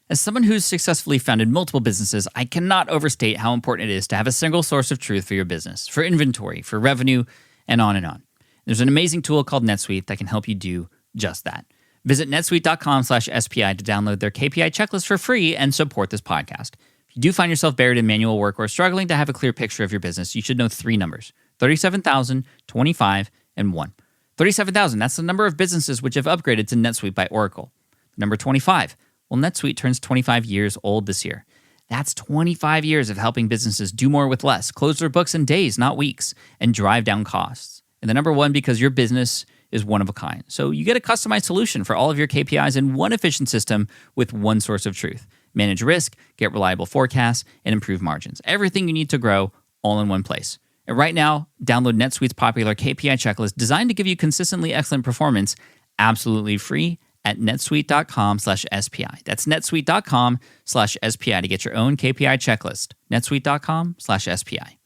As someone who's successfully founded multiple businesses, I cannot overstate how important it is to have a single source of truth for your business, for inventory, for revenue, and on and on. There's an amazing tool called NetSuite that can help you do just that. Visit netsuite.com/SPI to download their KPI checklist for free and support this podcast. If you do find yourself buried in manual work or struggling to have a clear picture of your business, you should know 3 numbers: 37,000, 25, and 1. 37,000, that's the number of businesses which have upgraded to NetSuite by Oracle. Number 25, well, NetSuite turns 25 years old this year. That's 25 years of helping businesses do more with less, close their books in days, not weeks, and drive down costs. And the number 1, because your business is one of a kind. So you get a customized solution for all of your KPIs in one efficient system with one source of truth. Manage risk, get reliable forecasts, and improve margins. Everything you need to grow all in one place. And right now, download NetSuite's popular KPI checklist designed to give you consistently excellent performance absolutely free at netsuite.com/SPI. That's netsuite.com/SPI to get your own KPI checklist. netsuite.com/SPI.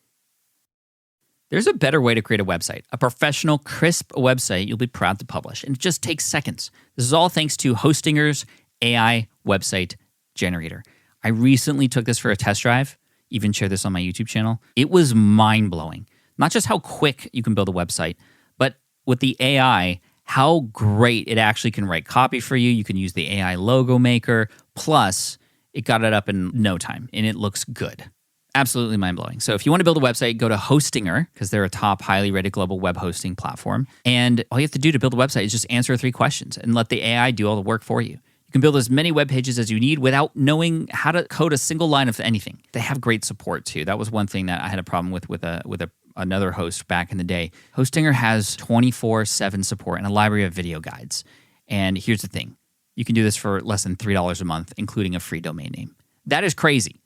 There's a better way to create a website, a professional, crisp website you'll be proud to publish, and it just takes seconds. This is all thanks to Hostinger's AI website generator. I recently took this for a test drive, even shared this on my YouTube channel. It was mind-blowing. Not just how quick you can build a website, but with the AI, how great it actually can write copy for you. You can use the AI logo maker. Plus, it got it up in no time, and it looks good. Absolutely mind-blowing. So if you want to build a website, go to Hostinger, because they're a top, highly rated global web hosting platform. And all you have to do to build a website is just answer 3 questions and let the AI do all the work for you. You can build as many web pages as you need without knowing how to code a single line of anything. They have great support too. That was one thing that I had a problem with another host back in the day. Hostinger has 24/7 support and a library of video guides. And here's the thing. You can do this for less than $3 a month, including a free domain name. That is crazy.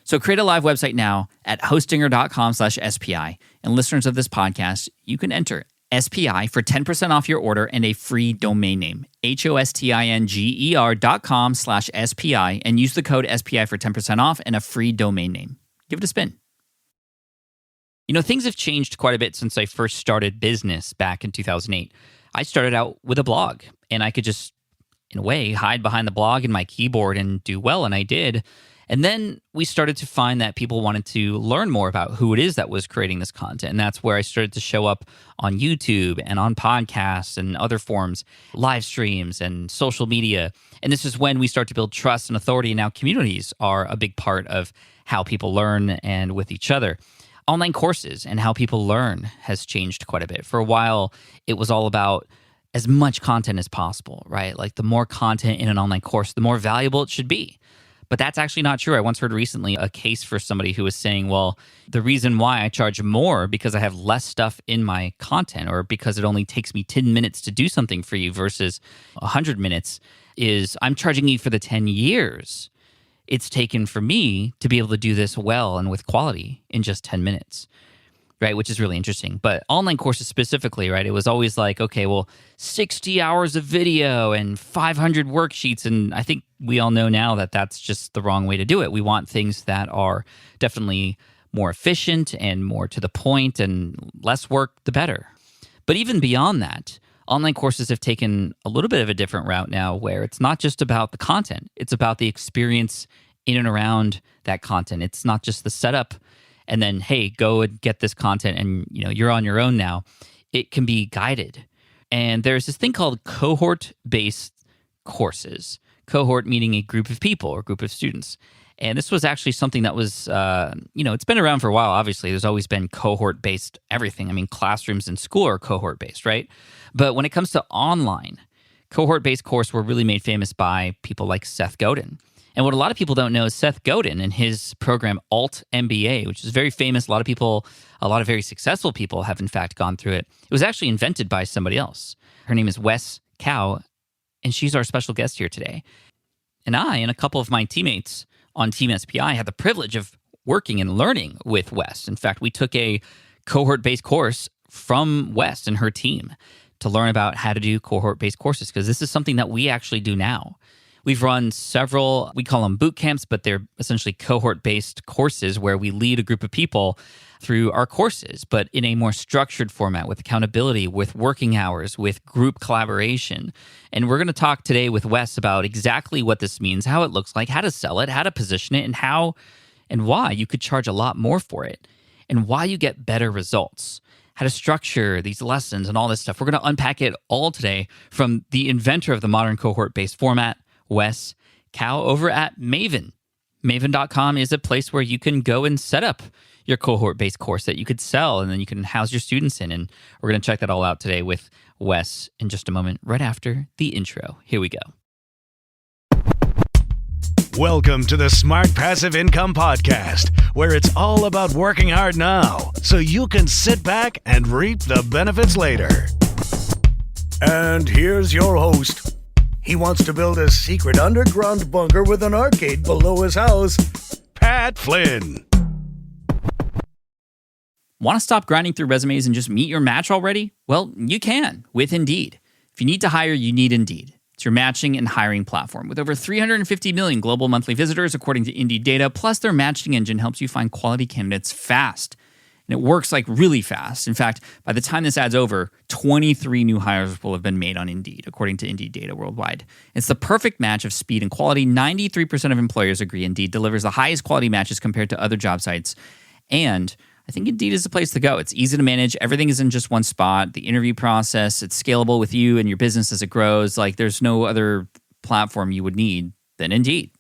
So create a live website now at hostinger.com/SPI. And listeners of this podcast, you can enter SPI for 10% off your order and a free domain name. hostinger.com/SPI and use the code SPI for 10% off and a free domain name. Give it a spin. You know, things have changed quite a bit since I first started business back in 2008. I started out with a blog, and I could just, in a way, hide behind the blog and my keyboard and do well, and I did. And then we started to find that people wanted to learn more about who it is that was creating this content. And that's where I started to show up on YouTube and on podcasts and other forms, live streams and social media. And this is when we start to build trust and authority. And now communities are a big part of how people learn and with each other. Online courses and how people learn has changed quite a bit. For a while, it was all about as much content as possible, right? Like the more content in an online course, the more valuable it should be. But that's actually not true. I once heard recently a case for somebody who was saying, well, the reason why I charge more because I have less stuff in my content, or because it only takes me 10 minutes to do something for you versus 100 minutes, is I'm charging you for the 10 years it's taken for me to be able to do this well and with quality in just 10 minutes. Right, which is really interesting. But online courses specifically, right, it was always like, okay, well, 60 hours of video and 500 worksheets. And I think we all know now that that's just the wrong way to do it. We want things that are definitely more efficient and more to the point, and less work, the better. But even beyond that, online courses have taken a little bit of a different route now, where it's not just about the content. It's about the experience in and around that content. It's not just the setup and then, hey, go and get this content and, you know, you're on your own now. It can be guided. And there's this thing called cohort-based courses. Cohort meaning a group of people or group of students. And this was actually something that was, it's been around for a while, obviously. There's always been cohort-based everything. I mean, classrooms in school are cohort-based, right? But when it comes to online, cohort-based courses were really made famous by people like Seth Godin. And what a lot of people don't know is Seth Godin and his program Alt MBA, which is very famous. A lot of very successful people have in fact gone through it. It was actually invented by somebody else. Her name is Wes Cow, and she's our special guest here today. And I and a couple of my teammates on Team SPI had the privilege of working and learning with Wes. In fact, we took a cohort-based course from Wes and her team to learn about how to do cohort-based courses, because this is something that we actually do now. We've run several, we call them boot camps, but they're essentially cohort-based courses where we lead a group of people through our courses, but in a more structured format with accountability, with working hours, with group collaboration. And we're going to talk today with Wes about exactly what this means, how it looks like, how to sell it, how to position it, and how and why you could charge a lot more for it, and why you get better results, how to structure these lessons and all this stuff. We're going to unpack it all today from the inventor of the modern cohort-based format, Wes Kao, over at Maven. Maven.com is a place where you can go and set up your cohort-based course that you could sell, and then you can house your students in. And we're going to check that all out today with Wes in just a moment, right after the intro. Here we go. Welcome to the Smart Passive Income Podcast, where it's all about working hard now so you can sit back and reap the benefits later. And here's your host. He wants to build a secret underground bunker with an arcade below his house, Pat Flynn. Want to stop grinding through resumes and just meet your match already? Well, you can with Indeed. If you need to hire, you need Indeed. It's your matching and hiring platform with over 350 million global monthly visitors, according to Indeed data. Plus, their matching engine helps you find quality candidates fast. And it works like really fast. In fact, by the time this ad's over, 23 new hires will have been made on Indeed, according to Indeed data worldwide. It's the perfect match of speed and quality. 93% of employers agree Indeed delivers the highest quality matches compared to other job sites. And I think Indeed is the place to go. It's easy to manage. Everything is in just one spot. The interview process, it's scalable with you and your business as it grows. Like there's no other platform you would need than Indeed.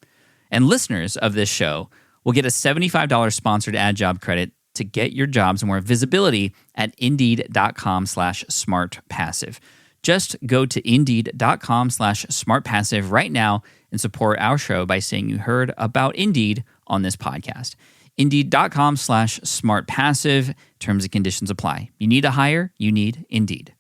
And listeners of this show will get a $75 sponsored ad job credit to get your jobs more visibility at Indeed.com/smartpassive. Just go to Indeed.com/smartpassive right now and support our show by saying you heard about Indeed on this podcast. Indeed.com/smartpassive. Terms and conditions apply. You need to hire, you need Indeed.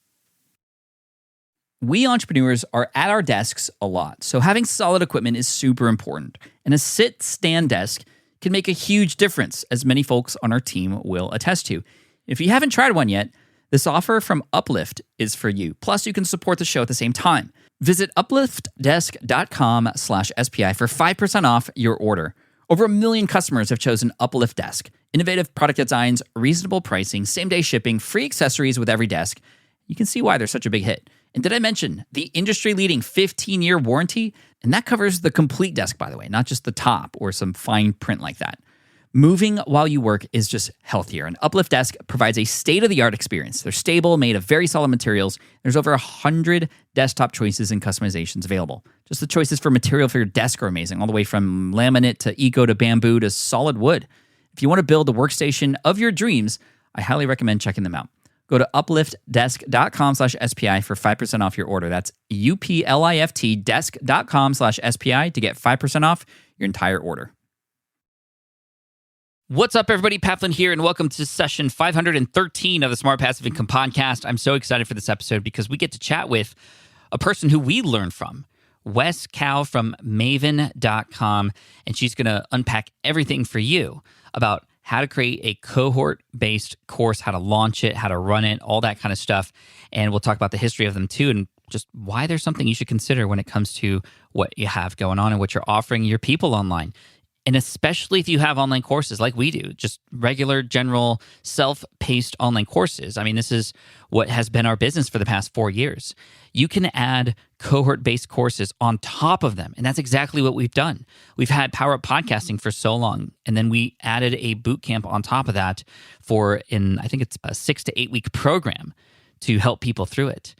We entrepreneurs are at our desks a lot, so having solid equipment is super important. And a sit-stand desk can make a huge difference, as many folks on our team will attest to. If you haven't tried one yet, this offer from Uplift is for you. Plus, you can support the show at the same time. Visit upliftdesk.com/SPI for 5% off your order. Over 1 million customers have chosen Uplift Desk. Innovative product designs, reasonable pricing, same-day shipping, free accessories with every desk. You can see why they're such a big hit. And did I mention the industry-leading 15-year warranty? And that covers the complete desk, by the way, not just the top or some fine print like that. Moving while you work is just healthier. And Uplift Desk provides a state-of-the-art experience. They're stable, made of very solid materials. There's over 100 desktop choices and customizations available. Just the choices for material for your desk are amazing, all the way from laminate to eco to bamboo to solid wood. If you want to build the workstation of your dreams, I highly recommend checking them out. Go to upliftdesk.com/SPI for 5% off your order. That's UPLIFT desk.com/SPI to get 5% off your entire order. What's up, everybody? Pat Flynn here, and welcome to session 513 of the Smart Passive Income Podcast. I'm so excited for this episode because we get to chat with a person who we learned from, Wes Kao from Maven.com, and she's going to unpack everything for you about how to create a cohort-based course, how to launch it, how to run it, all that kind of stuff. And we'll talk about the history of them too, and just why there's something you should consider when it comes to what you have going on and what you're offering your people online. And especially if you have online courses like we do, just regular, general, self-paced online courses. I mean, this is what has been our business for the past 4 years. You can add cohort-based courses on top of them. And that's exactly what we've done. We've had Power Up Podcasting for so long. And then we added a boot camp on top of that I think it's a 6 to 8 week program to help people through it.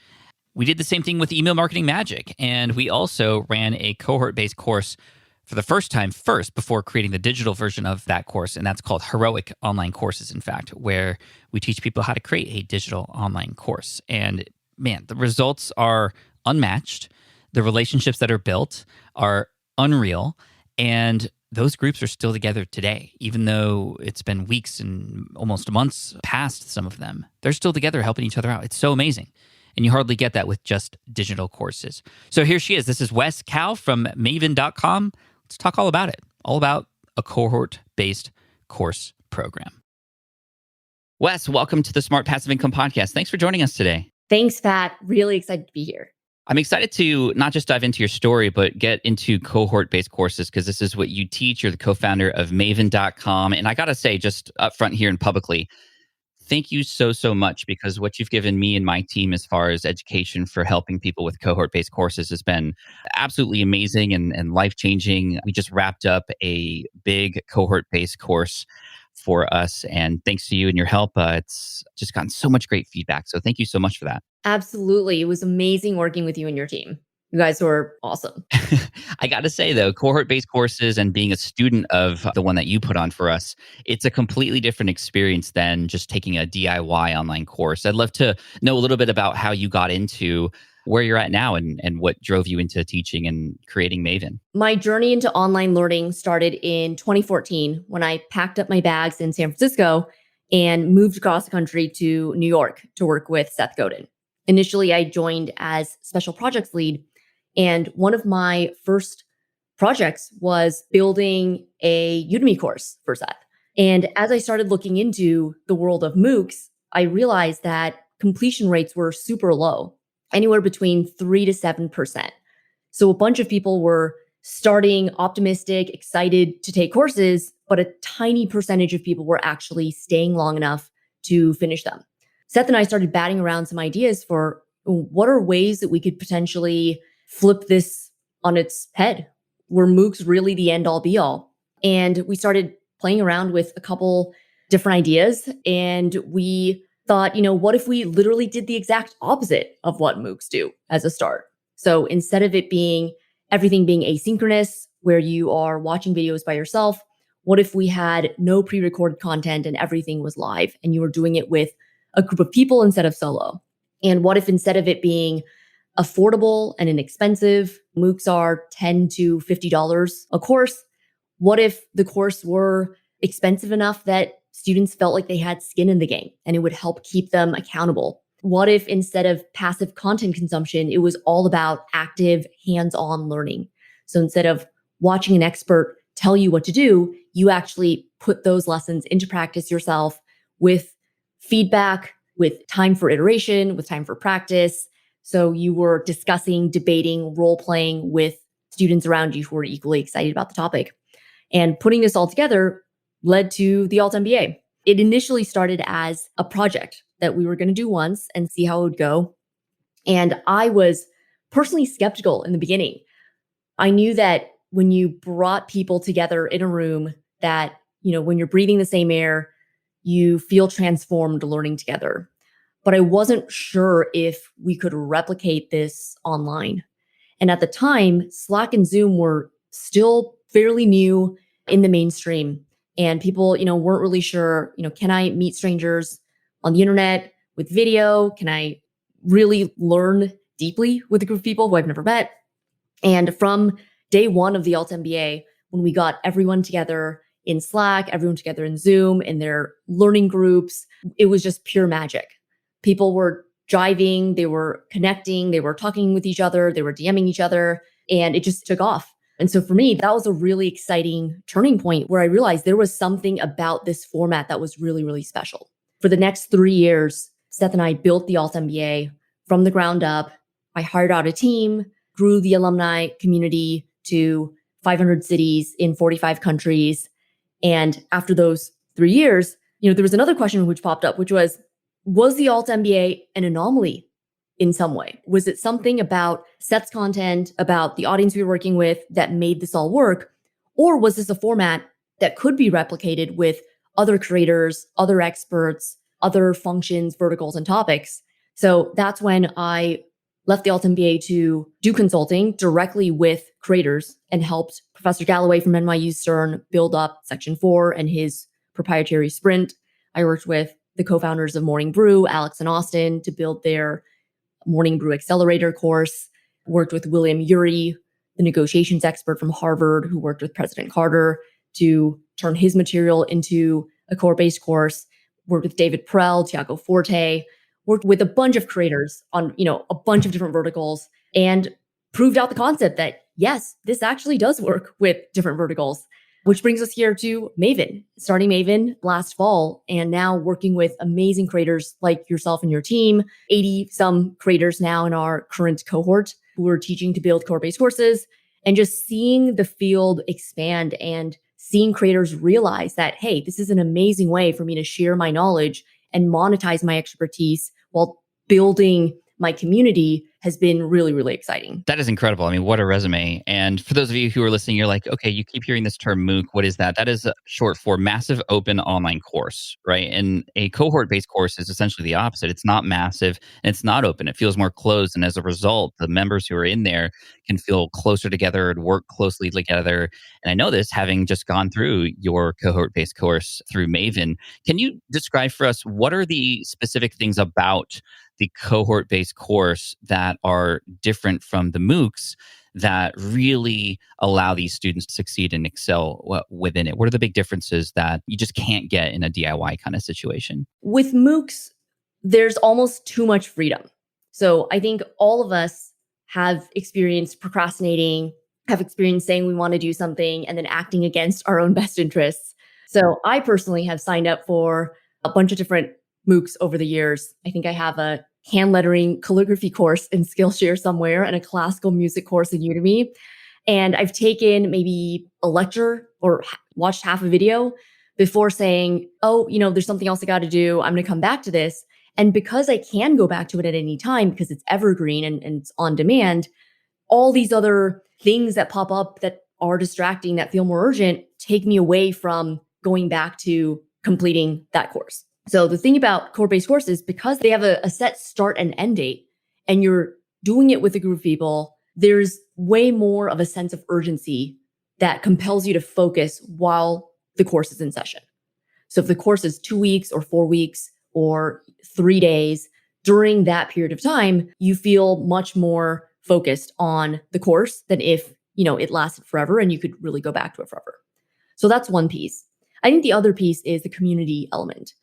We did the same thing with Email Marketing Magic. And we also ran a cohort-based course for the first time before creating the digital version of that course. And that's called Heroic Online Courses, in fact, where we teach people how to create a digital online course. And man, the results are unmatched. The relationships that are built are unreal. And those groups are still together today, even though it's been weeks and almost months past some of them. They're still together helping each other out. It's so amazing. And you hardly get that with just digital courses. So here she is. This is Wes Kao from Maven.com. Let's talk all about it, all about a cohort-based course program. Wes, welcome to the Smart Passive Income Podcast. Thanks for joining us today. Thanks, Pat. Really excited to be here. I'm excited to not just dive into your story, but get into cohort-based courses because this is what you teach. You're the co-founder of Maven.com. And I got to say, just up front here and publicly, thank you so much because what you've given me and my team as far as education for helping people with cohort-based courses has been absolutely amazing and life-changing. We just wrapped up a big cohort-based course for us. And thanks to you and your help, it's just gotten so much great feedback. So thank you so much for that. Absolutely. It was amazing working with you and your team. You guys were awesome. I got to say, though, cohort-based courses and being a student of the one that you put on for us, it's a completely different experience than just taking a DIY online course. I'd love to know a little bit about how you got into where you're at now and what drove you into teaching and creating Maven. My journey into online learning started in 2014 when I packed up my bags in San Francisco and moved across the country to New York to work with Seth Godin. Initially, I joined as special projects lead. And one of my first projects was building a Udemy course for Seth. And as I started looking into the world of MOOCs, I realized that completion rates were super low, anywhere between 3 to 7%. So a bunch of people were starting optimistic, excited to take courses, but a tiny percentage of people were actually staying long enough to finish them. Seth and I started batting around some ideas for what are ways that we could potentially flip this on its head. Were MOOCs really the end all be all? And we started playing around with a couple different ideas. And we thought, what if we literally did the exact opposite of what MOOCs do as a start? So instead of everything being asynchronous, where you are watching videos by yourself, what if we had no pre-recorded content and everything was live and you were doing it with a group of people instead of solo? And what if instead of it being affordable and inexpensive, MOOCs are $10 to $50 a course, what if the course were expensive enough that students felt like they had skin in the game and it would help keep them accountable? What if instead of passive content consumption, it was all about active hands-on learning? So instead of watching an expert tell you what to do, you actually put those lessons into practice yourself with feedback, with time for iteration, with time for practice. So you were discussing, debating, role-playing with students around you who were equally excited about the topic. And putting this all together led to the Alt MBA. It initially started as a project that we were going to do once and see how it would go. And I was personally skeptical in the beginning. I knew that when you brought people together in a room that, when you're breathing the same air, you feel transformed learning together. But I wasn't sure if we could replicate this online. And at the time, Slack and Zoom were still fairly new in the mainstream. And people, weren't really sure, can I meet strangers on the internet with video? Can I really learn deeply with a group of people who I've never met? And from day one of the Alt MBA, when we got everyone together in Slack, everyone together in Zoom, in their learning groups, it was just pure magic. People were jiving, they were connecting, they were talking with each other, they were DMing each other, and it just took off. And so for me, that was a really exciting turning point where I realized there was something about this format that was really, really special. For the next 3 years, Seth and I built the Alt MBA from the ground up. I hired out a team, grew the alumni community to 500 cities in 45 countries. And after those 3 years, there was another question which popped up, which was the Alt MBA an anomaly in some way? Was it something about Seth's content, about the audience we were working with that made this all work? Or was this a format that could be replicated with other creators, other experts, other functions, verticals, and topics? So that's when I left the Alt MBA to do consulting directly with creators and helped Professor Galloway from NYU Stern build up Section 4 and his proprietary Sprint. I worked with the co-founders of Morning Brew, Alex and Austin, to build their Morning Brew Accelerator course. Worked with William Ury, the negotiations expert from Harvard, who worked with President Carter to turn his material into a cohort-based course. Worked with David Prell, Tiago Forte, worked with a bunch of creators on, a bunch of different verticals and proved out the concept that, yes, this actually does work with different verticals. Which brings us here to Maven, starting Maven last fall and now working with amazing creators like yourself and your team, 80 some creators now in our current cohort who are teaching to build cohort-based courses, and just seeing the field expand and seeing creators realize that, hey, this is an amazing way for me to share my knowledge and monetize my expertise while building my community has been really, really exciting. That is incredible. I mean, what a resume. And for those of you who are listening, you're like, okay, you keep hearing this term MOOC. What is that? That is short for massive open online course, right? And a cohort-based course is essentially the opposite. It's not massive and it's not open. It feels more closed. And as a result, the members who are in there can feel closer together and work closely together. And I know this having just gone through your cohort-based course through Maven. Can you describe for us what are the specific things about the cohort-based course that are different from the MOOCs that really allow these students to succeed and excel within it? What are the big differences that you just can't get in a DIY kind of situation? With MOOCs, there's almost too much freedom. So I think all of us have experienced procrastinating, have experienced saying we want to do something and then acting against our own best interests. So I personally have signed up for a bunch of different MOOCs over the years. I think I have a hand lettering calligraphy course in Skillshare somewhere and a classical music course in Udemy. And I've taken maybe a lecture or watched half a video before saying, oh, there's something else I got to do. I'm going to come back to this. And because I can go back to it at any time because it's evergreen and it's on demand, all these other things that pop up that are distracting, that feel more urgent, take me away from going back to completing that course. So the thing about cohort-based courses, because they have a set start and end date, and you're doing it with a group of people, there's way more of a sense of urgency that compels you to focus while the course is in session. So if the course is 2 weeks or 4 weeks or 3 days, during that period of time, you feel much more focused on the course than if, it lasted forever and you could really go back to it forever. So that's one piece. I think the other piece is the community element.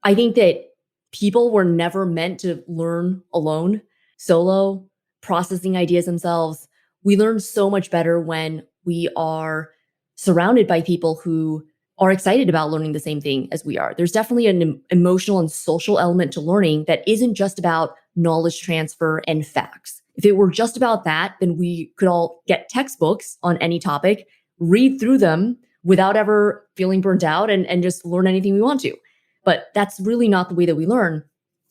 I think that people were never meant to learn alone, solo, processing ideas themselves. We learn so much better when we are surrounded by people who are excited about learning the same thing as we are. There's definitely an emotional and social element to learning that isn't just about knowledge transfer and facts. If it were just about that, then we could all get textbooks on any topic, read through them without ever feeling burnt out and just learn anything we want to. But that's really not the way that we learn.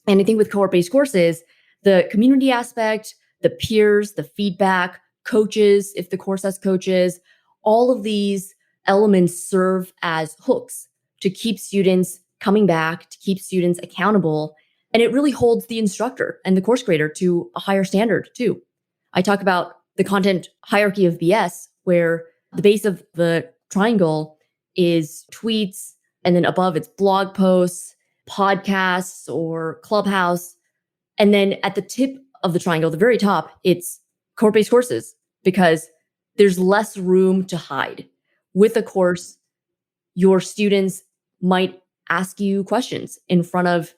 And I think with cohort-based courses, the community aspect, the peers, the feedback, coaches, if the course has coaches, all of these elements serve as hooks to keep students coming back, to keep students accountable. And it really holds the instructor and the course creator to a higher standard too. I talk about the content hierarchy of BS, where the base of the triangle is tweets, and then above it's blog posts, podcasts, or Clubhouse. And then at the tip of the triangle, the very top, it's cohort-based courses because there's less room to hide. With a course, your students might ask you questions in front of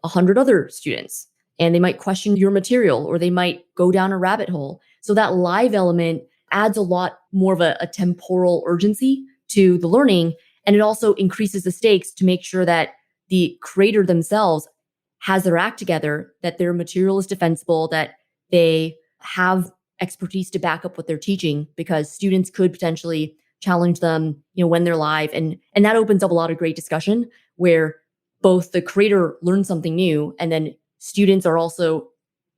100 other students, and they might question your material or they might go down a rabbit hole. So that live element adds a lot more of a temporal urgency to the learning. And it also increases the stakes to make sure that the creator themselves has their act together, that their material is defensible, that they have expertise to back up what they're teaching, because students could potentially challenge them, when they're live. And that opens up a lot of great discussion where both the creator learns something new and then students are also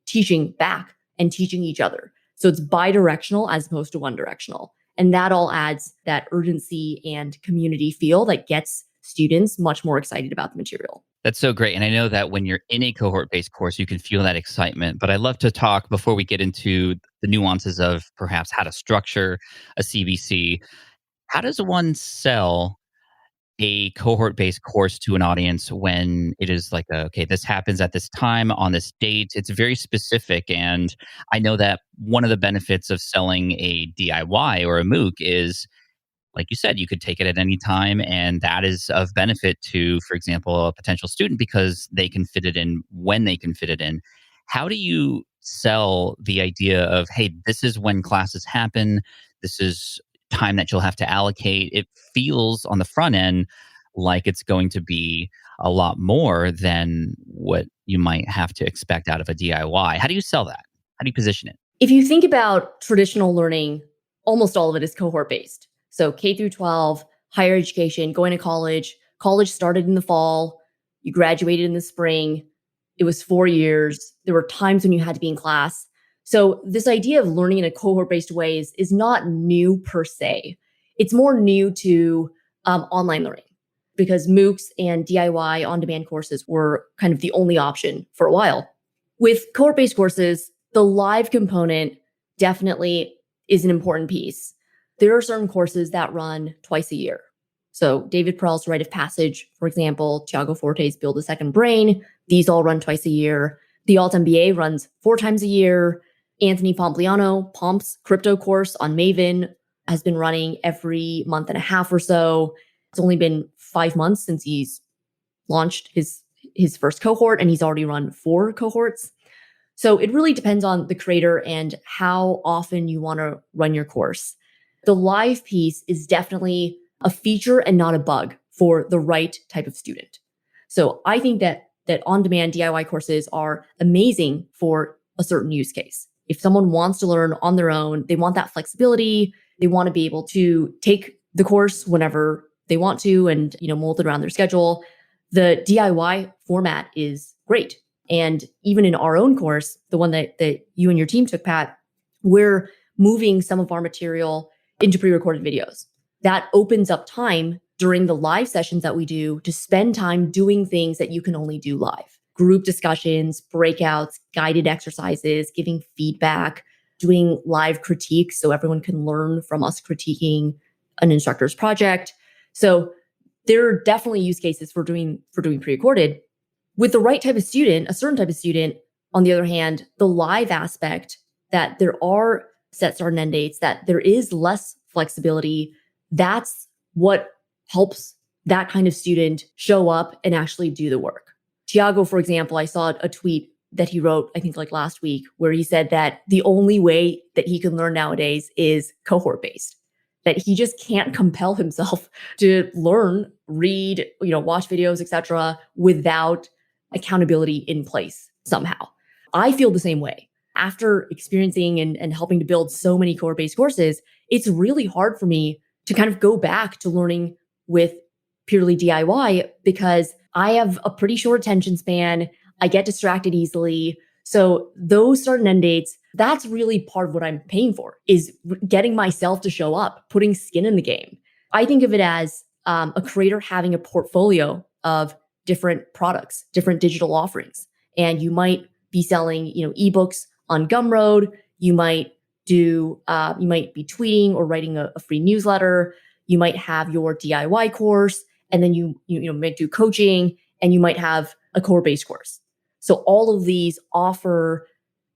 teaching back and teaching each other. So it's bi-directional as opposed to one-directional. And that all adds that urgency and community feel that gets students much more excited about the material. That's so great. And I know that when you're in a cohort-based course, you can feel that excitement. But I'd love to talk, before we get into the nuances of perhaps how to structure a CBC, how does one sell a cohort-based course to an audience when it is like, okay, this happens at this time on this date? It's very specific. And I know that one of the benefits of selling a DIY or a MOOC is, like you said, you could take it at any time. And that is of benefit to, for example, a potential student because they can fit it in when they can fit it in. How do you sell the idea of, hey, this is when classes happen. This is time that you'll have to allocate. It feels on the front end like it's going to be a lot more than what you might have to expect out of a DIY. How do you sell that? How do you position it? If you think about traditional learning, almost all of it is cohort based. So K through 12, higher education, going to college. College started in the fall. You graduated in the spring. It was 4 years. There were times when you had to be in class. So this idea of learning in a cohort-based way is not new per se. It's more new to online learning because MOOCs and DIY on-demand courses were kind of the only option for a while. With cohort-based courses, the live component definitely is an important piece. There are certain courses that run twice a year. So David Perel's Rite of Passage, for example, Tiago Forte's Build a Second Brain, these all run twice a year. The Alt MBA runs 4 times a year. Anthony Pompliano, Pomp's crypto course on Maven has been running every month and a half or so. It's only been 5 months since he's launched his first cohort, and he's already run 4 cohorts. So it really depends on the creator and how often you want to run your course. The live piece is definitely a feature and not a bug for the right type of student. So I think that on-demand DIY courses are amazing for a certain use case. If someone wants to learn on their own, they want that flexibility, they want to be able to take the course whenever they want to and, mold it around their schedule. The DIY format is great. And even in our own course, the one that you and your team took, Pat, we're moving some of our material into pre-recorded videos. That opens up time during the live sessions that we do to spend time doing things that you can only do live. Group discussions, breakouts, guided exercises, giving feedback, doing live critiques so everyone can learn from us critiquing an instructor's project. So there are definitely use cases for doing pre-recorded. With the right type of student, a certain type of student, on the other hand, the live aspect, that there are set start and end dates, that there is less flexibility, that's what helps that kind of student show up and actually do the work. Tiago, for example, I saw a tweet that he wrote, I think like last week, where he said that the only way that he can learn nowadays is cohort-based, that he just can't compel himself to learn, read, watch videos, etc., without accountability in place somehow. I feel the same way. After experiencing and helping to build so many cohort-based courses, it's really hard for me to kind of go back to learning with purely DIY because I have a pretty short attention span. I get distracted easily. So those start and end dates, that's really part of what I'm paying for, is getting myself to show up, putting skin in the game. I think of it as a creator having a portfolio of different products, different digital offerings. And you might be selling, ebooks on Gumroad. You might be tweeting or writing a free newsletter. You might have your DIY course, and then you might do coaching, and you might have a cohort-based course. So all of these offer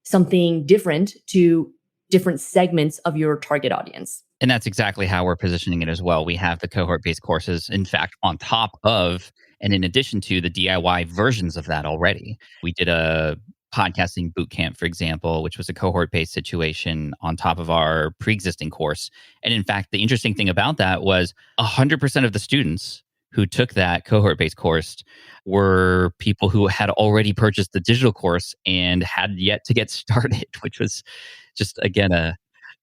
something different to different segments of your target audience. And that's exactly how we're positioning it as well. We have the cohort-based courses, in fact, on top of and in addition to the DIY versions of that already. We did a podcasting bootcamp, for example, which was a cohort-based situation on top of our pre-existing course. And in fact, the interesting thing about that was 100% of the students who took that cohort-based course were people who had already purchased the digital course and had yet to get started, which was just, again,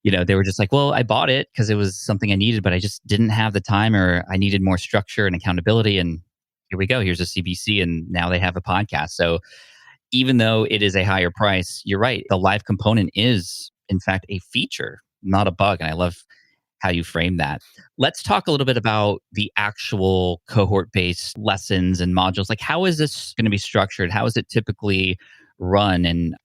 they were just like, well, I bought it because it was something I needed, but I just didn't have the time, or I needed more structure and accountability. And here we go. Here's a CBC, and now they have a podcast. So even though it is a higher price, you're right. The live component is, in fact, a feature, not a bug. And I love how you frame that. Let's talk a little bit about the actual cohort-based lessons and modules. Like, how is this going to be structured? How is it typically run? And,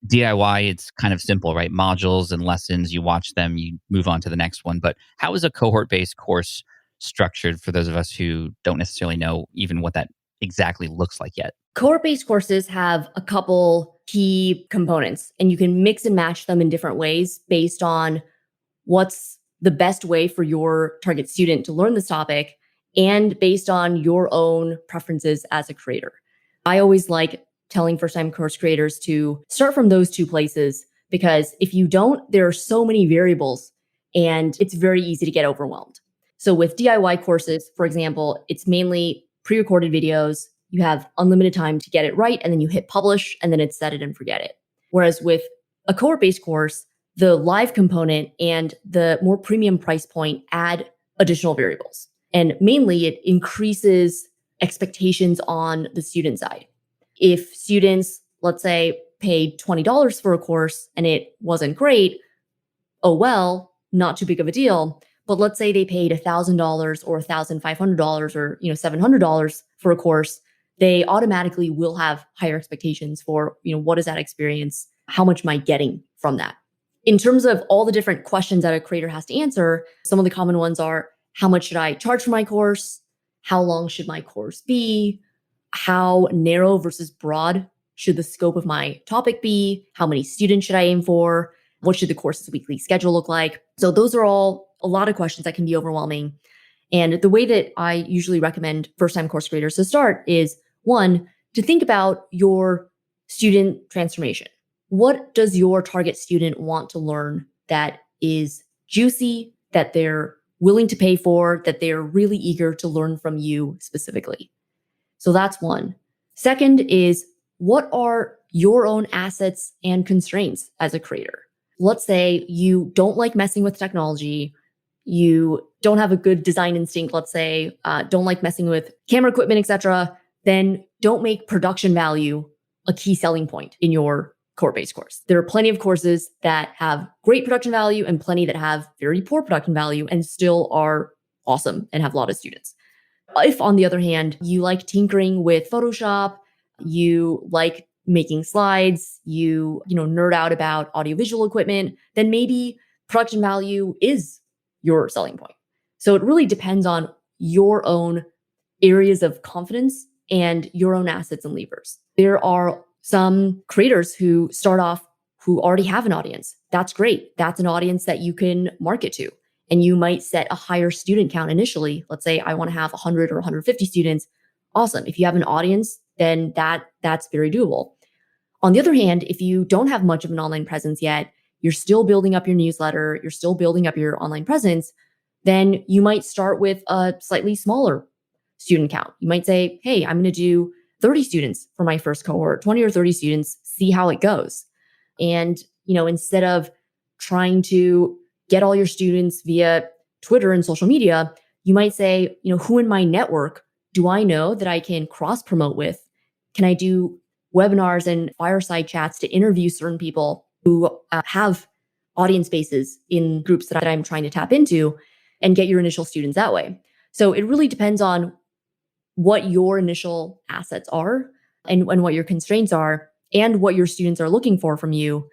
DIY, it's kind of simple, right? Modules and lessons, you watch them, you move on to the next one. But how is a cohort-based course structured for those of us who don't necessarily know even what that exactly looks like yet? Cohort-based courses have a couple key components, and you can mix and match them in different ways based on what's the best way for your target student to learn this topic and based on your own preferences as a creator. I always like telling first-time course creators to start from those two places, because if you don't, there are so many variables and it's very easy to get overwhelmed. So with DIY courses, for example, it's mainly pre-recorded videos. You have unlimited time to get it right, and then you hit publish, and then it's set it and forget it. Whereas with a cohort-based course, the live component and the more premium price point add additional variables. And mainly it increases expectations on the student side. If students, let's say, paid $20 for a course and it wasn't great, oh well, not too big of a deal. But let's say they paid $1,000 or $1,500 or $700 for a course, they automatically will have higher expectations for what is that experience? How much am I getting from that? In terms of all the different questions that a creator has to answer, some of the common ones are, how much should I charge for my course? How long should my course be? How narrow versus broad should the scope of my topic be? How many students should I aim for? What should the course's weekly schedule look like? So those are all a lot of questions that can be overwhelming. And the way that I usually recommend first-time course creators to start is, one, to think about your student transformation. What does your target student want to learn that is juicy, that they're willing to pay for, that they're really eager to learn from you specifically? So that's one. Second is, what are your own assets and constraints as a creator? Let's say you don't like messing with technology. You don't have a good design instinct, let's say, don't like messing with camera equipment, etc. Then don't make production value a key selling point in your cohort-based course. There are plenty of courses that have great production value and plenty that have very poor production value and still are awesome and have a lot of students. If, on the other hand, you like tinkering with Photoshop, you like making slides, you nerd out about audiovisual equipment, then maybe production value is your selling point. So it really depends on your own areas of confidence and your own assets and levers. There are some creators who start off who already have an audience. That's great. That's an audience that you can market to. And you might set a higher student count initially. Let's say I want to have 100 or 150 students. Awesome. If you have an audience, then that's very doable. On the other hand, if you don't have much of an online presence yet, you're still building up your newsletter, you're still building up your online presence, then you might start with a slightly smaller student count. You might say, hey, I'm going to do 30 students for my first cohort, 20 or 30 students, see how it goes. And, instead of trying to get all your students via Twitter and social media, you might say, who in my network do I know that I can cross promote with? Can I do webinars and fireside chats to interview certain people who have audience bases in groups that I'm trying to tap into and get your initial students that way? So it really depends on what your initial assets are and what your constraints are and what your students are looking for from you.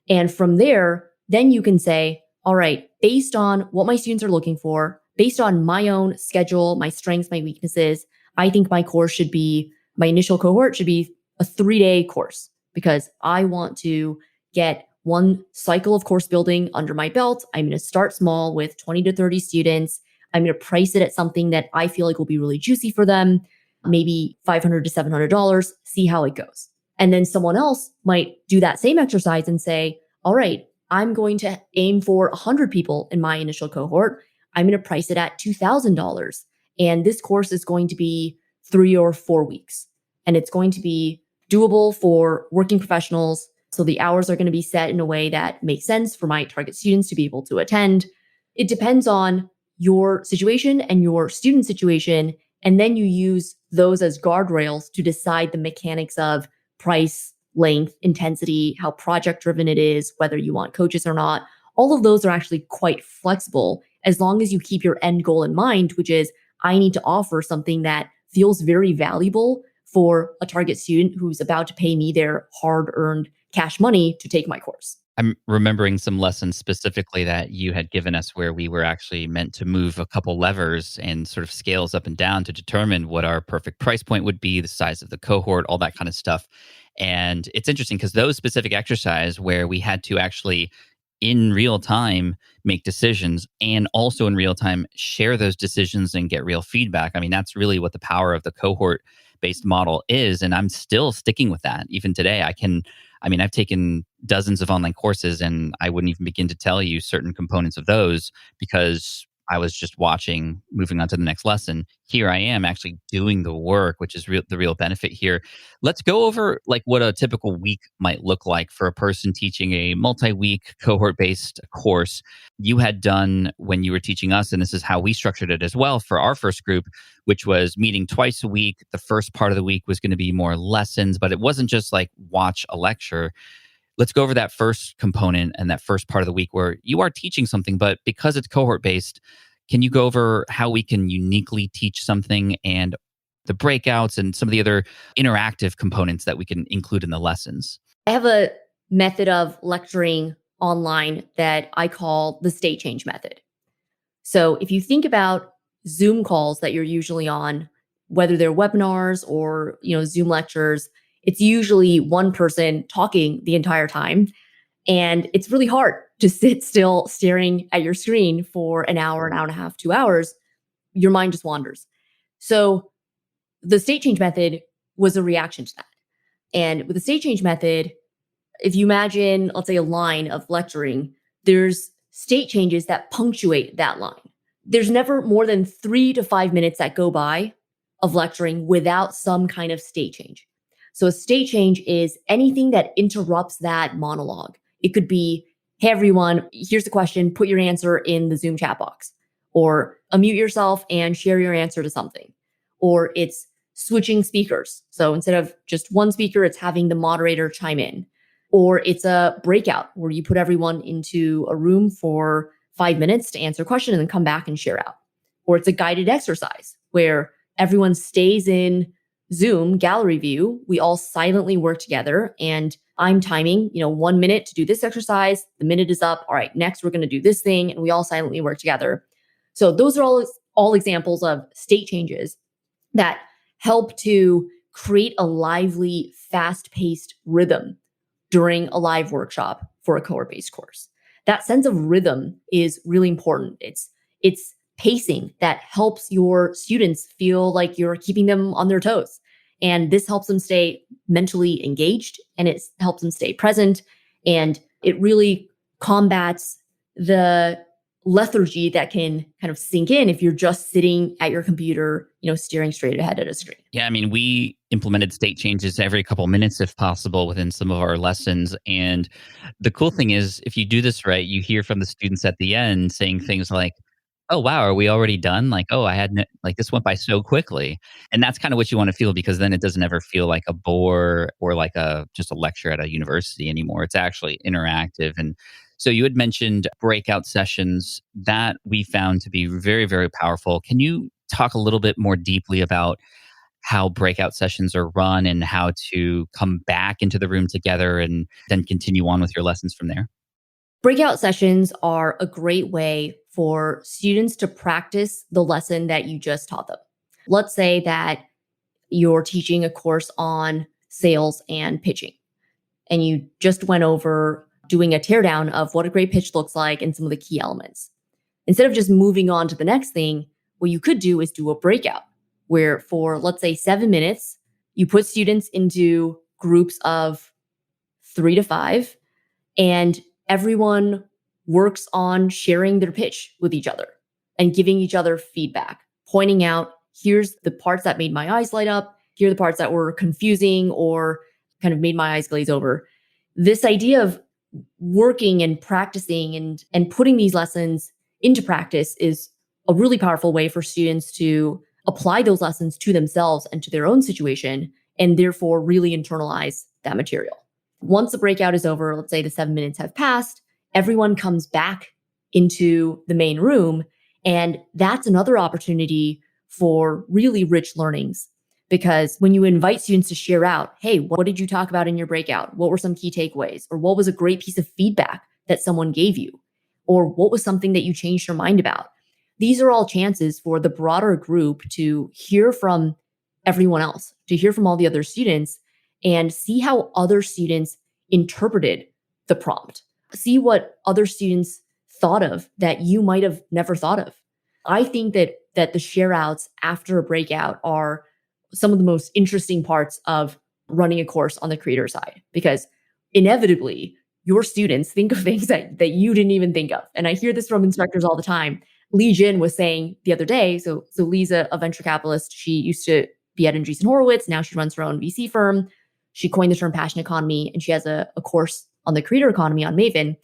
And from there, then you can say, all right, based on what my students are looking for, based on my own schedule, my strengths, my weaknesses, I think my initial cohort should be a 3-day course because I want to get one cycle of course building under my belt. I'm going to start small with 20 to 30 students. I'm going to price it at something that I feel like will be really juicy for them, maybe $500 to $700, see how it goes. And then someone else might do that same exercise and say, all right, I'm going to aim for 100 people in my initial cohort. I'm going to price it at $2,000. And this course is going to be 3 or 4 weeks. And it's going to be doable for working professionals. So the hours are going to be set in a way that makes sense for my target students to be able to attend. It depends on your situation and your student situation. And then you use those as guardrails to decide the mechanics of price, length, intensity, how project driven it is, whether you want coaches or not. All of those are actually quite flexible as long as you keep your end goal in mind, which is I need to offer something that feels very valuable for a target student who's about to pay me their hard-earned cash money to take my course. I'm remembering some lessons specifically that you had given us where we were actually meant to move a couple levers and sort of scales up and down to determine what our perfect price point would be, the size of the cohort, all that kind of stuff. And it's interesting because those specific exercises where we had to actually in real time make decisions and also in real time share those decisions and get real feedback. I mean, that's really what the power of the cohort-based model is. And I'm still sticking with that. Even today, I mean, I've taken dozens of online courses and I wouldn't even begin to tell you certain components of those because I was just watching, moving on to the next lesson. Here I am actually doing the work, which is the real benefit here. Let's go over like what a typical week might look like for a person teaching a multi-week cohort-based course. You had done when you were teaching us, and this is how we structured it as well for our first group, which was meeting twice a week. The first part of the week was going to be more lessons, but it wasn't just like watch a lecture. Let's go over that first component and that first part of the week where you are teaching something, but because it's cohort based, can you go over how we can uniquely teach something and the breakouts and some of the other interactive components that we can include in the lessons? I have a method of lecturing online that I call the state change method. So if you think about Zoom calls that you're usually on, whether they're webinars or, Zoom lectures, it's usually one person talking the entire time. And it's really hard to sit still staring at your screen for an hour and a half, 2 hours. Your mind just wanders. So the state change method was a reaction to that. And with the state change method, if you imagine, let's say, a line of lecturing, there's state changes that punctuate that line. There's never more than 3 to 5 minutes that go by of lecturing without some kind of state change. So a state change is anything that interrupts that monologue. It could be, hey, everyone, here's the question, put your answer in the Zoom chat box. Or unmute yourself and share your answer to something. Or it's switching speakers. So instead of just one speaker, it's having the moderator chime in. Or it's a breakout where you put everyone into a room for 5 minutes to answer a question and then come back and share out. Or it's a guided exercise where everyone stays in Zoom gallery view. We all silently work together and I'm timing, 1 minute to do this exercise. The minute is up. All right, next we're going to do this thing. And we all silently work together. So those are all examples of state changes that help to create a lively, fast-paced rhythm during a live workshop for a cohort-based course. That sense of rhythm is really important. It's pacing that helps your students feel like you're keeping them on their toes. And this helps them stay mentally engaged and it helps them stay present. And it really combats the lethargy that can kind of sink in if you're just sitting at your computer, staring straight ahead at a screen. Yeah, I mean, we implemented state changes every couple minutes if possible within some of our lessons. And the cool thing is, if you do this right, you hear from the students at the end saying things like, oh, wow, are we already done? Like, oh, I hadn't, like, this went by so quickly. And that's kind of what you want to feel because then it doesn't ever feel like a bore or like just a lecture at a university anymore. It's actually interactive. And so you had mentioned breakout sessions that we found to be very, very powerful. Can you talk a little bit more deeply about how breakout sessions are run and how to come back into the room together and then continue on with your lessons from there? Breakout sessions are a great way for students to practice the lesson that you just taught them. Let's say that you're teaching a course on sales and pitching, and you just went over doing a teardown of what a great pitch looks like and some of the key elements. Instead of just moving on to the next thing, what you could do is do a breakout where for, let's say, 7 minutes, you put students into groups of 3 to 5, and everyone works on sharing their pitch with each other and giving each other feedback, pointing out, here's the parts that made my eyes light up, here are the parts that were confusing or kind of made my eyes glaze over. This idea of working and practicing and putting these lessons into practice is a really powerful way for students to apply those lessons to themselves and to their own situation, and therefore really internalize that material. Once the breakout is over, let's say the 7 minutes have passed, everyone comes back into the main room. And that's another opportunity for really rich learnings. Because when you invite students to share out, hey, what did you talk about in your breakout? What were some key takeaways? Or what was a great piece of feedback that someone gave you? Or what was something that you changed your mind about? These are all chances for the broader group to hear from everyone else, to hear from all the other students and see how other students interpreted the prompt. See what other students thought of that you might have never thought of. I think that the share outs after a breakout are some of the most interesting parts of running a course on the creator side, because inevitably your students think of things that you didn't even think of. And I hear this from instructors all the time. Lee Jin was saying the other day, so Lee's a venture capitalist. She used to be at Andreessen Horowitz. Now she runs her own VC firm. She coined the term passion economy, and she has a course on the creator economy on Maven.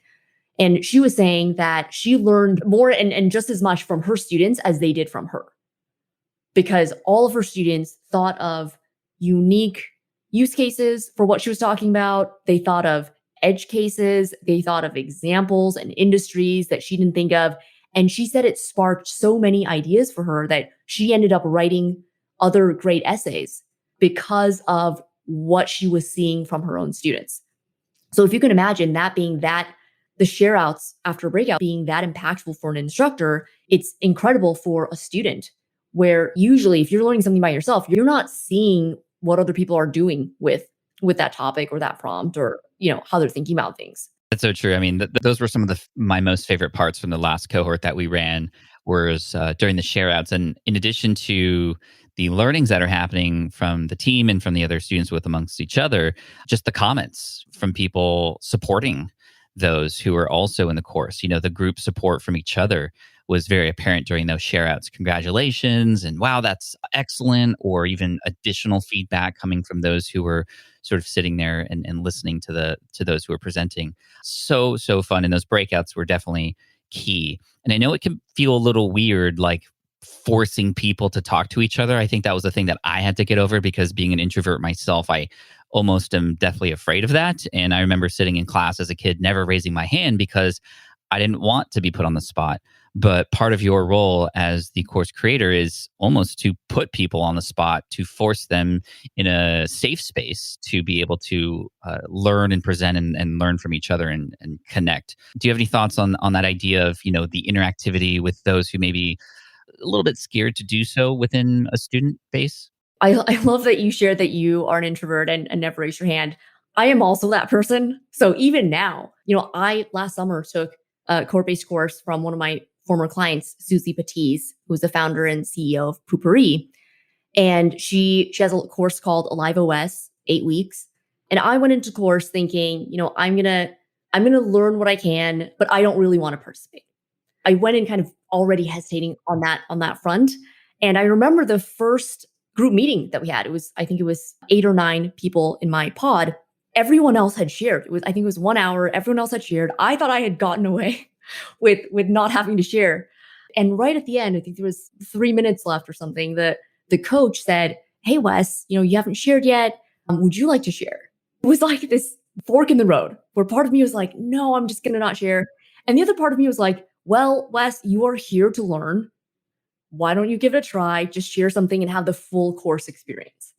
And she was saying that she learned more and just as much from her students as they did from her, because all of her students thought of unique use cases for what she was talking about. They thought of edge cases. They thought of examples and industries that she didn't think of. And she said it sparked so many ideas for her that she ended up writing other great essays because of what she was seeing from her own students. So if you can imagine that being that, the share outs after a breakout being that impactful for an instructor, it's incredible for a student, where usually if you're learning something by yourself, you're not seeing what other people are doing with that topic or that prompt, or how they're thinking about things. That's so true. I mean, those were some of my most favorite parts from the last cohort that we ran, was during the share outs. And in addition to the learnings that are happening from the team and from the other students with amongst each other, just the comments from people supporting those who are also in the course. The group support from each other was very apparent during those share outs. Congratulations, and wow, that's excellent, or even additional feedback coming from those who were sort of sitting there and listening to those who were presenting. So fun. And those breakouts were definitely key. And I know it can feel a little weird, like forcing people to talk to each other. I think that was the thing that I had to get over, because being an introvert myself, I almost am deathly afraid of that. And I remember sitting in class as a kid, never raising my hand because I didn't want to be put on the spot. But part of your role as the course creator is almost to put people on the spot, to force them in a safe space to be able to learn and present and learn from each other and connect. Do you have any thoughts on that idea of, the interactivity with those who may be a little bit scared to do so within a student base? I love that you shared that you are an introvert and never raise your hand. I am also that person. So even now, I last summer took a cohort-based course from one of my former clients, Susie Patiz, who's the founder and CEO of Poopery. And she has a course called Alive OS, 8 weeks. And I went into course thinking, I'm gonna learn what I can, but I don't really want to participate. I went in kind of already hesitating on that front. And I remember the first group meeting that we had. I think it was 8 or 9 people in my pod. Everyone else had shared. I think it was 1 hour. Everyone else had shared. I thought I had gotten away with not having to share. And right at the end, I think there was 3 minutes left or something. The coach said, "Hey, Wes, you haven't shared yet. Would you like to share?" It was like this fork in the road, where part of me was like, "No, I'm just going to not share." And the other part of me was like, "Well, Wes, you are here to learn. Why don't you give it a try? Just share something and have the full course experience."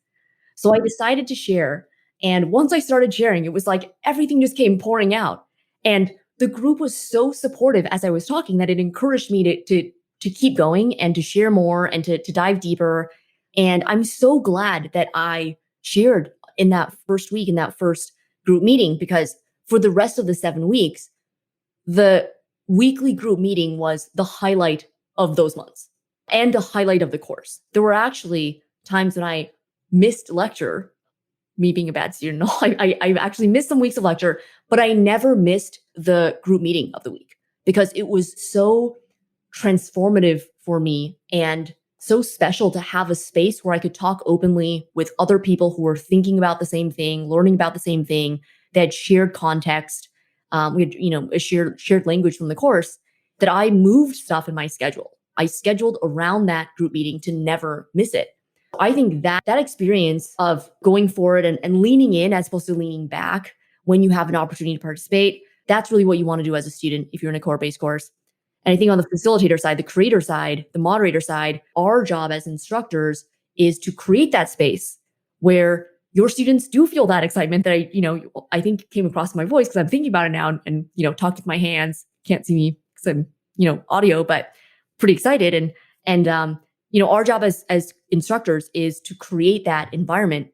So I decided to share. And once I started sharing, it was like everything just came pouring out. And the group was so supportive as I was talking that it encouraged me to keep going and to share more and to dive deeper. And I'm so glad that I shared in that first week, in that first group meeting, because for the rest of the 7 weeks, the weekly group meeting was the highlight of those months and the highlight of the course. There were actually times when I missed lecture, me being a bad student. I actually missed some weeks of lecture, but I never missed the group meeting of the week, because it was so transformative for me and so special to have a space where I could talk openly with other people who were thinking about the same thing, learning about the same thing, that had shared context. We had, a shared language from the course, that I moved stuff in my schedule. I scheduled around that group meeting to never miss it. I think that experience of going forward and leaning in as opposed to leaning back when you have an opportunity to participate, that's really what you want to do as a student if you're in a cohort-based course. And I think on the facilitator side, the creator side, the moderator side, our job as instructors is to create that space where your students do feel that excitement that I think came across in my voice, because I'm thinking about it now and talk with my hands. Can't see me because I'm audio, but pretty excited. And our job as instructors is to create that environment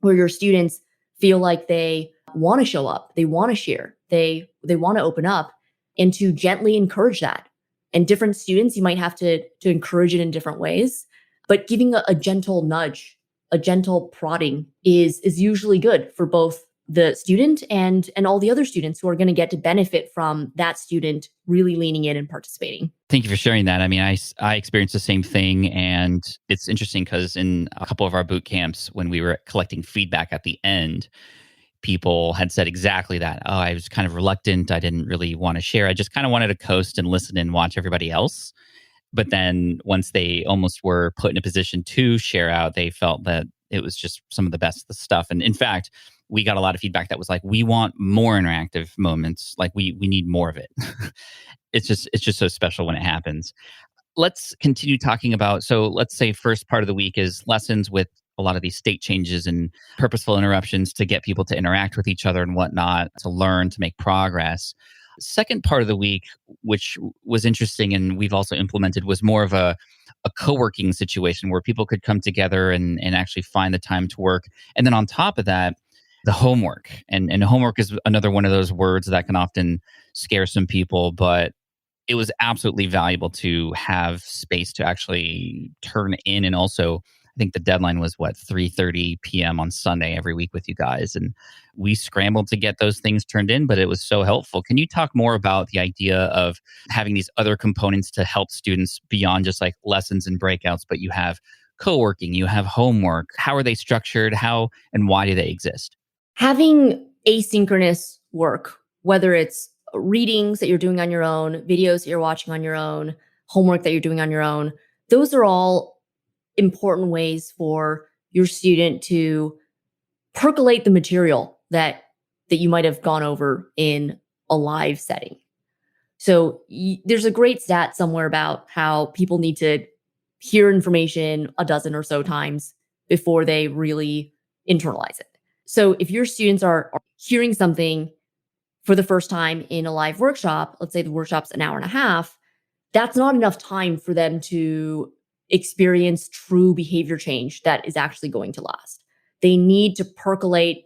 where your students feel like they want to show up, they want to share, they want to open up, and to gently encourage that. And different students, you might have to encourage it in different ways, but giving a gentle nudge, a gentle prodding is usually good for both the student and all the other students who are going to get to benefit from that student really leaning in and participating. Thank you for sharing that. I mean, I experienced the same thing. And it's interesting because in a couple of our boot camps, when we were collecting feedback at the end, people had said exactly that. Oh, I was kind of reluctant. I didn't really want to share. I just kind of wanted to coast and listen and watch everybody else. But then once they almost were put in a position to share out, they felt that it was just some of the best stuff. And in fact, we got a lot of feedback that was like, we want more interactive moments. Like we need more of it. It's just so special when it happens. Let's continue talking about, so let's say first part of the week is lessons with a lot of these state changes and purposeful interruptions to get people to interact with each other and whatnot, to learn, to make progress. Second part of the week, which was interesting and we've also implemented, was more of a co-working situation where people could come together and actually find the time to work. And then on top of that, the homework. And homework is another one of those words that can often scare some people, but it was absolutely valuable to have space to actually turn in. And also, I think the deadline was 3:30 p.m. on Sunday every week with you guys. And we scrambled to get those things turned in, but it was so helpful. Can you talk more about the idea of having these other components to help students beyond just like lessons and breakouts, but you have co-working, you have homework. How are they structured? How and why do they exist? Having asynchronous work, whether it's readings that you're doing on your own, videos that you're watching on your own, homework that you're doing on your own, those are all important ways for your student to percolate the material that you might have gone over in a live setting. So there's a great stat somewhere about how people need to hear information a dozen or so times before they really internalize it. So if your students are hearing something for the first time in a live workshop, let's say the workshop's an hour and a half, that's not enough time for them to experience true behavior change that is actually going to last. They need to percolate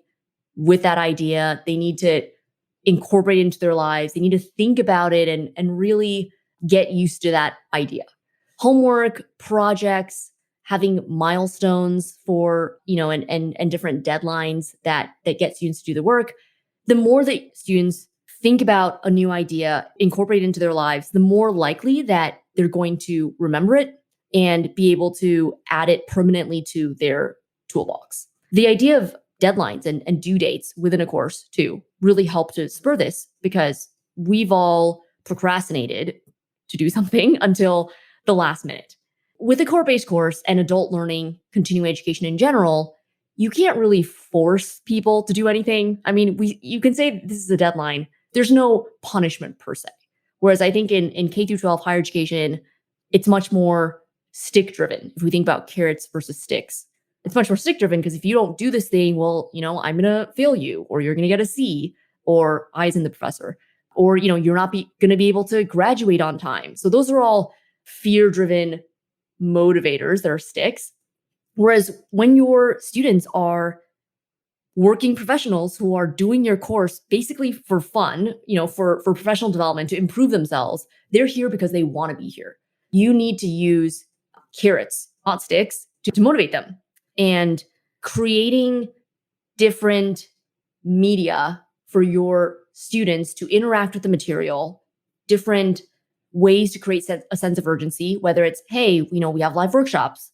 with that idea. They need to incorporate it into their lives. They need to think about it and really get used to that idea. Homework, projects, having milestones for, and different deadlines that get students to do the work. The more that students think about a new idea, incorporate it into their lives, the more likely that they're going to remember it and be able to add it permanently to their toolbox. The idea of deadlines and due dates within a course too really help to spur this, because we've all procrastinated to do something until the last minute. With a cohort-based course and adult learning, continuing education in general, you can't really force people to do anything. I mean, you can say this is a deadline. There's no punishment per se. Whereas I think in K through 12 higher education, it's much more stick driven. If we think about carrots versus sticks, it's much more stick driven, because if you don't do this thing, well, I'm going to fail you, or you're going to get a C, or eyes in the professor, or, you're not going to be able to graduate on time. So those are all fear driven motivators that are sticks. Whereas when your students are working professionals who are doing your course basically for fun, for professional development, to improve themselves, they're here because they want to be here. You need to use carrots, not sticks, to motivate them. And creating different media for your students to interact with the material, different ways to create a sense of urgency, whether it's, hey, we have live workshops.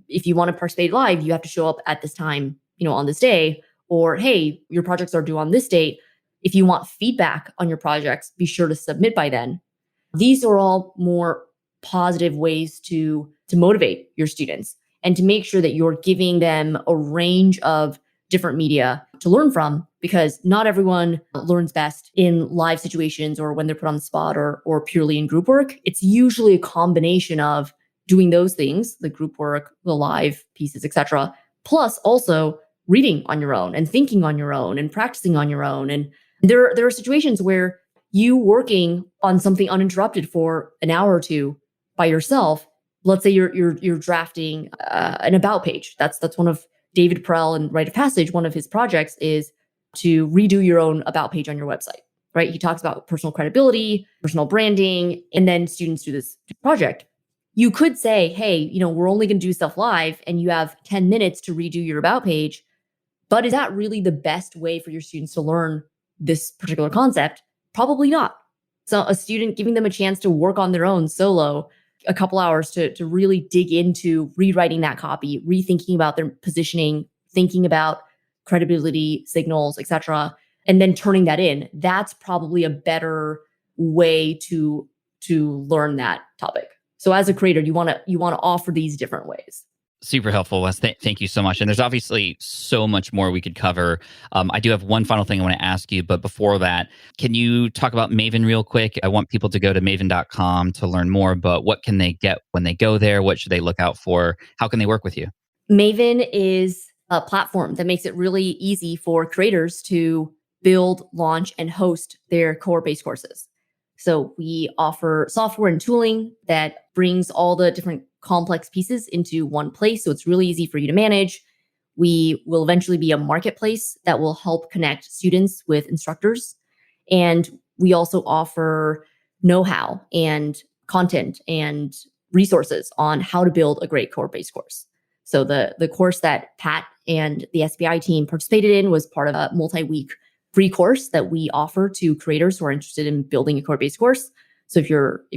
If you want to participate live, you have to show up at this time, on this day, or, hey, your projects are due on this date. If you want feedback on your projects, be sure to submit by then. These are all more positive ways to motivate your students and to make sure that you're giving them a range of different media to learn from, because not everyone learns best in live situations or when they're put on the spot or purely in group work. It's usually a combination of doing those things, the group work, the live pieces, etc., plus also reading on your own and thinking on your own and practicing on your own. And there are situations where you working on something uninterrupted for an hour or two by yourself. Let's say you're drafting an about page. That's one of David Perel and Rite of Passage. One of his projects is to redo your own about page on your website, right? He talks about personal credibility, personal branding, and then students do this project. You could say, hey, we're only going to do stuff live and you have 10 minutes to redo your about page. But is that really the best way for your students to learn this particular concept? Probably not. So a student, giving them a chance to work on their own solo, a couple hours to really dig into rewriting that copy, rethinking about their positioning, thinking about credibility, signals, etc., and then turning that in. That's probably a better way to learn that topic. So as a creator, you want to offer these different ways. Super helpful, Wes. Thank you so much. And there's obviously so much more we could cover. I do have one final thing I want to ask you, but before that, can you talk about Maven real quick? I want people to go to maven.com to learn more, but what can they get when they go there? What should they look out for? How can they work with you? Maven is a platform that makes it really easy for creators to build, launch, and host their cohort-based courses. So we offer software and tooling that brings all the different complex pieces into one place. So it's really easy for you to manage. We will eventually be a marketplace that will help connect students with instructors. And we also offer know-how and content and resources on how to build a great cohort-based course. So the course that Pat and the SPI team participated in was part of a multi-week free course that we offer to creators who are interested in building a cohort-based course. So if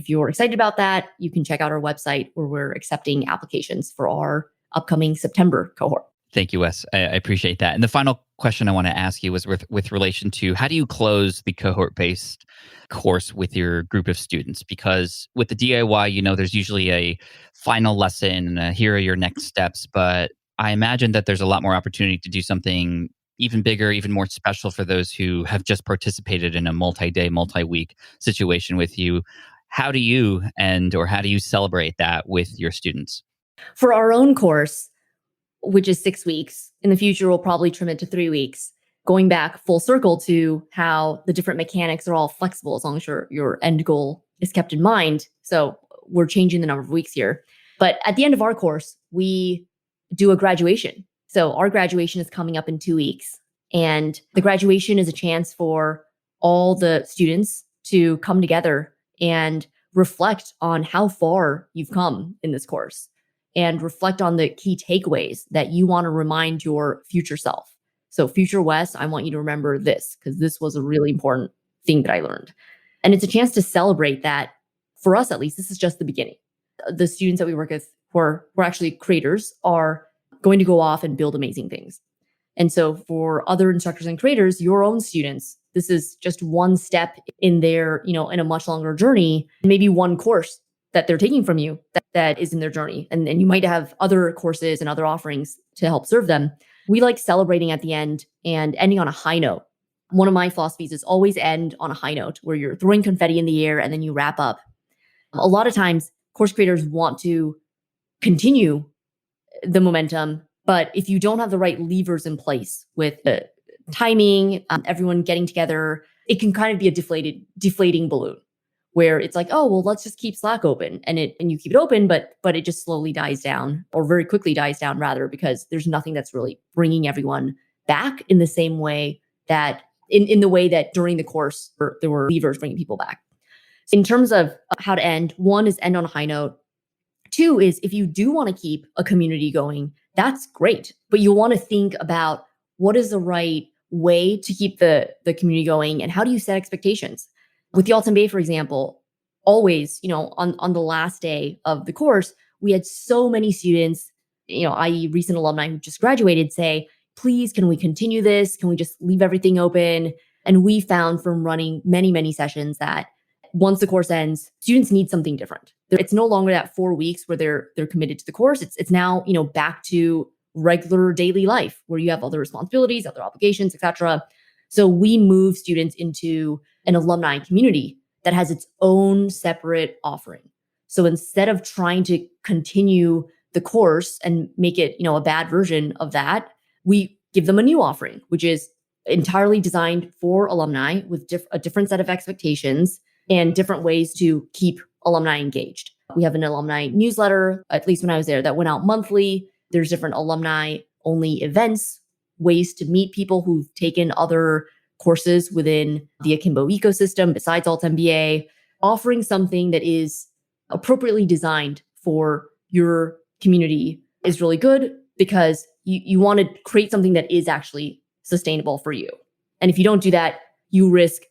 you're excited about that, you can check out our website where we're accepting applications for our upcoming September cohort. Thank you, Wes. I appreciate that. And the final question I want to ask you was with relation to how do you close the cohort-based course with your group of students? Because with the DIY, there's usually a final lesson, here are your next steps. But I imagine that there's a lot more opportunity to do something even bigger, even more special for those who have just participated in a multi-day, multi-week situation with you. How do you celebrate that with your students? For our own course, which is 6 weeks, in the future, we'll probably trim it to 3 weeks, going back full circle to how the different mechanics are all flexible as long as your end goal is kept in mind. So we're changing the number of weeks here. But at the end of our course, we do a graduation. So our graduation is coming up in 2 weeks. And the graduation is a chance for all the students to come together and reflect on how far you've come in this course and reflect on the key takeaways that you want to remind your future self. So future Wes, I want you to remember this because this was a really important thing that I learned. And it's a chance to celebrate that. For us, at least, this is just the beginning. The students that we work with who are actually creators are going to go off and build amazing things. And so for other instructors and creators, your own students, this is just one step in their, in a much longer journey, maybe one course that they're taking from you that is in their journey. And you might have other courses and other offerings to help serve them. We like celebrating at the end and ending on a high note. One of my philosophies is always end on a high note where you're throwing confetti in the air and then you wrap up. A lot of times course creators want to continue the momentum, but if you don't have the right levers in place with the timing, everyone getting together, it can kind of be a deflating balloon where it's like, oh, well, let's just keep Slack open and you keep it open, but it just slowly dies down or very quickly dies down rather, because there's nothing that's really bringing everyone back in the same way that in the way that during the course there were levers bringing people back. In terms of how to end, one is end on a high note. Two is if you do want to keep a community going, that's great. But you'll want to think about what is the right way to keep the community going and how do you set expectations? With the Alt-MBA, for example, always, on the last day of the course, we had so many students, i.e. recent alumni who just graduated say, please, can we continue this? Can we just leave everything open? And we found from running many, many sessions that once the course ends, students need something different. It's no longer that 4 weeks where they're committed to the course. It's now, back to regular daily life where you have other responsibilities, other obligations, etc. So we move students into an alumni community that has its own separate offering. So instead of trying to continue the course and make it, a bad version of that, we give them a new offering, which is entirely designed for alumni with a different set of expectations and different ways to keep alumni engaged. We have an alumni newsletter, at least when I was there, that went out monthly. There's different alumni-only events, ways to meet people who've taken other courses within the Akimbo ecosystem besides Alt-MBA, offering something that is appropriately designed for your community is really good. because you want to create something that is actually sustainable for you. And if you don't do that, you risk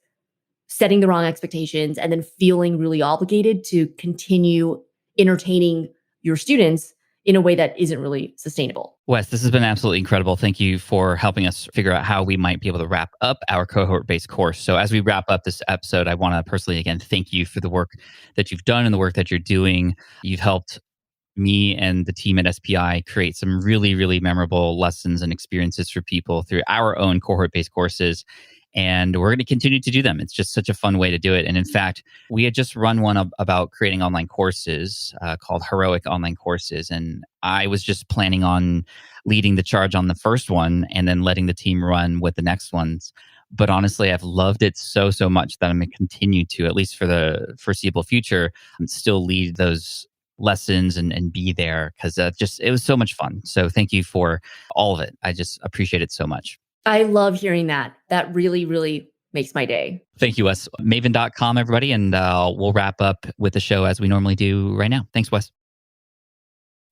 setting the wrong expectations and then feeling really obligated to continue entertaining your students in a way that isn't really sustainable. Wes, this has been absolutely incredible. Thank you for helping us figure out how we might be able to wrap up our cohort-based course. So as we wrap up this episode, I want to personally, again, thank you for the work that you've done and the work that you're doing. You've helped me and the team at SPI create some really, really memorable lessons and experiences for people through our own cohort-based courses. And we're going to continue to do them. It's just such a fun way to do it. And in fact, we had just run one about creating online courses called Heroic Online Courses. And I was just planning on leading the charge on the first one and then letting the team run with the next ones. But honestly, I've loved it so much that I'm going to continue to, at least for the foreseeable future, still lead those lessons and be there because it was so much fun. So thank you for all of it. I just appreciate it so much. I love hearing that. That really, really makes my day. Thank you, Wes. Maven.com, everybody. And we'll wrap up with the show as we normally do right now. Thanks, Wes.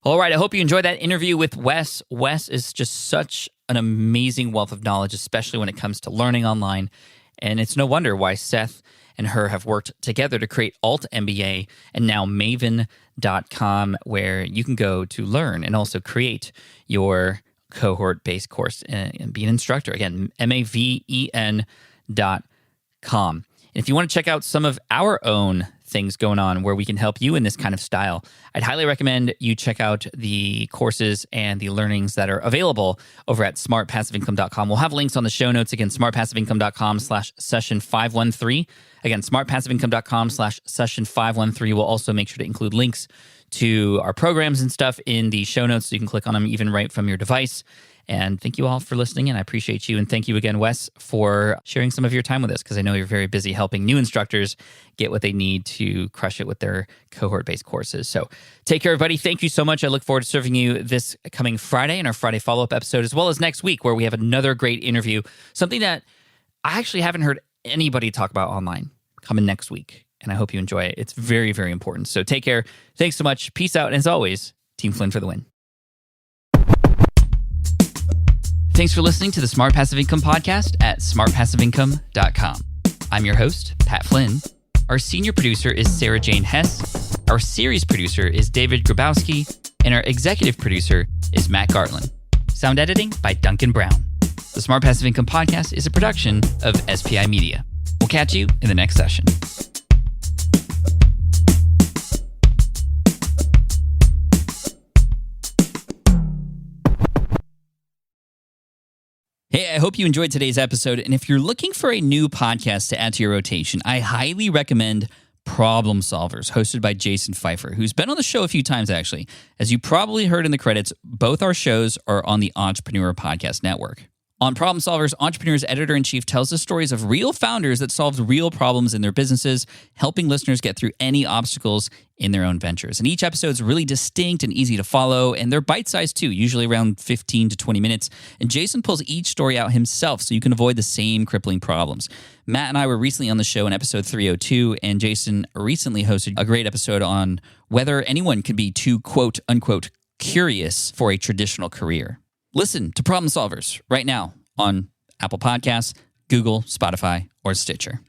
All right. I hope you enjoyed that interview with Wes. Wes is just such an amazing wealth of knowledge, especially when it comes to learning online. And it's no wonder why Seth and her have worked together to create Alt MBA and now Maven.com, where you can go to learn and also create your cohort-based course and be an instructor. Again, Maven.com. And if you want to check out some of our own things going on where we can help you in this kind of style, I'd highly recommend you check out the courses and the learnings that are available over at smartpassiveincome.com. We'll have links on the show notes. Again, smartpassiveincome.com/session513. Again, smartpassiveincome.com/session513. We'll also make sure to include links to our programs and stuff in the show notes so you can click on them even right from your device. And thank you all for listening, and I appreciate you. And thank you again, Wes, for sharing some of your time with us, because I know you're very busy helping new instructors get what they need to crush it with their cohort-based courses. So take care, everybody. Thank you so much. I look forward to serving you this coming Friday in our Friday follow-up episode, as well as next week, where we have another great interview, something that I actually haven't heard anybody talk about online, coming next week. And I hope you enjoy it. It's very, very important. So take care. Thanks so much. Peace out. And as always, Team Flynn for the win. Thanks for listening to the Smart Passive Income Podcast at smartpassiveincome.com. I'm your host, Pat Flynn. Our senior producer is Sarah Jane Hess. Our series producer is David Grabowski. And our executive producer is Matt Gartland. Sound editing by Duncan Brown. The Smart Passive Income Podcast is a production of SPI Media. We'll catch you in the next session. Hey, I hope you enjoyed today's episode. And if you're looking for a new podcast to add to your rotation, I highly recommend Problem Solvers, hosted by Jason Pfeiffer, who's been on the show a few times, actually. As you probably heard in the credits, both our shows are on the Entrepreneur Podcast Network. On Problem Solvers, Entrepreneur's editor-in-chief tells the stories of real founders that solved real problems in their businesses, helping listeners get through any obstacles in their own ventures. And each episode is really distinct and easy to follow, and they're bite-sized too, usually around 15 to 20 minutes. And Jason pulls each story out himself so you can avoid the same crippling problems. Matt and I were recently on the show in episode 302, and Jason recently hosted a great episode on whether anyone can be too quote-unquote curious for a traditional career. Listen to Problem Solvers right now on Apple Podcasts, Google, Spotify, or Stitcher.